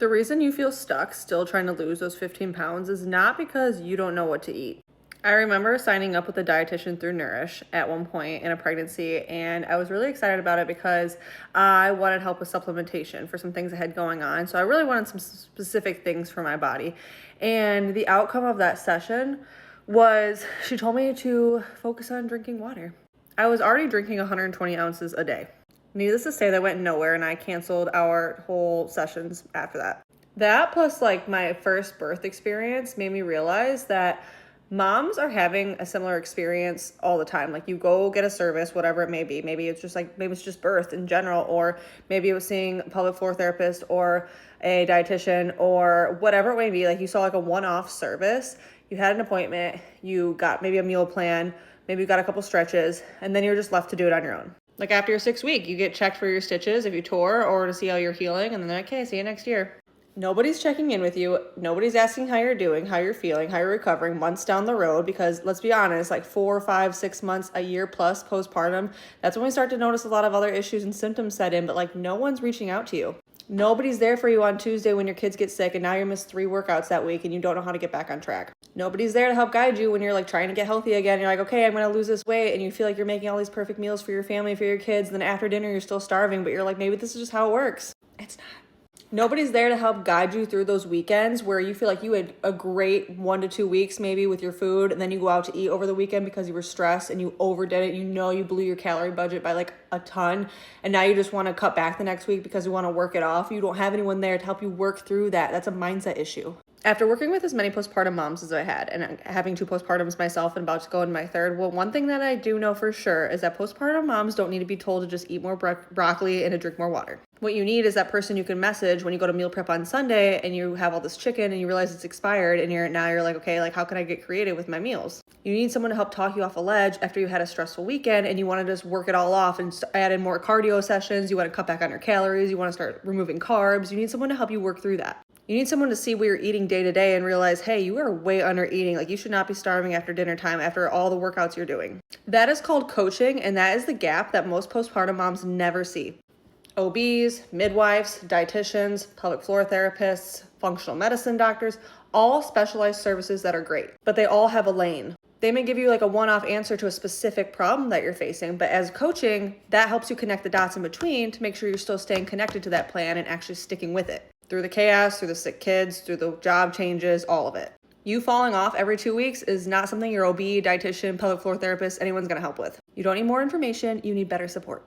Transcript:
The reason you feel stuck still trying to lose those 15 pounds is not because you don't know what to eat. I remember signing up with a dietitian through Nourish at one point in a pregnancy, and I was really excited about it because I wanted help with supplementation for some things I had going on. So I really wanted some specific things for my body. And the outcome of that session was she told me to focus on drinking water. I was already drinking 120 ounces a day. Needless to say, that went nowhere, and I canceled our whole sessions after that. That plus like my first birth experience made me realize that moms are having a similar experience all the time. Like you go get a service, whatever it may be. Maybe it's just birth in general, or maybe it was seeing a pelvic floor therapist or a dietitian or whatever it may be. Like you saw like a one-off service, you had an appointment, you got maybe a meal plan, maybe you got a couple stretches, and then you're just left to do it on your own. Like after your 6th week, you get checked for your stitches if you tore or to see how you're healing, and then they're like, okay, see you next year. Nobody's checking in with you. Nobody's asking how you're doing, how you're feeling, how you're recovering months down the road, because let's be honest, like 4, 5, 6 months, a year plus postpartum, that's when we start to notice a lot of other issues and symptoms set in, but like no one's reaching out to you. Nobody's there for you on Tuesday when your kids get sick and now you missed 3 workouts that week and you don't know how to get back on track. Nobody's there to help guide you when you're like trying to get healthy again. You're like, okay, I'm going to lose this weight, and you feel like you're making all these perfect meals for your family, for your kids, and then after dinner you're still starving, but you're like, maybe this is just how it works. It's not. Nobody's there to help guide you through those weekends where you feel like you had a great 1 to 2 weeks maybe with your food, and then you go out to eat over the weekend because you were stressed and you overdid it. You know you blew your calorie budget by like a ton, and now you just want to cut back the next week because you want to work it off. You don't have anyone there to help you work through that. That's a mindset issue. After working with as many postpartum moms as I had, and having 2 postpartums myself and about to go in my 3rd, well, one thing that I do know for sure is that postpartum moms don't need to be told to just eat more broccoli and to drink more water. What you need is that person you can message when you go to meal prep on Sunday and you have all this chicken and you realize it's expired, and you're like, okay, like how can I get creative with my meals? You need someone to help talk you off a ledge after you had a stressful weekend and you want to just work it all off and add in more cardio sessions. You want to cut back on your calories. You want to start removing carbs. You need someone to help you work through that. You need someone to see what you're eating day to day and realize, hey, you are way under eating. Like you should not be starving after dinner time after all the workouts you're doing. That is called coaching, and that is the gap that most postpartum moms never see. OBs, midwives, dietitians, pelvic floor therapists, functional medicine doctors, all specialized services that are great, but they all have a lane. They may give you like a one-off answer to a specific problem that you're facing, but as coaching, that helps you connect the dots in between to make sure you're still staying connected to that plan and actually sticking with it. Through the chaos, through the sick kids, through the job changes, all of it. You falling off every 2 weeks is not something your OB, dietitian, pelvic floor therapist, anyone's gonna help with. You don't need more information, you need better support.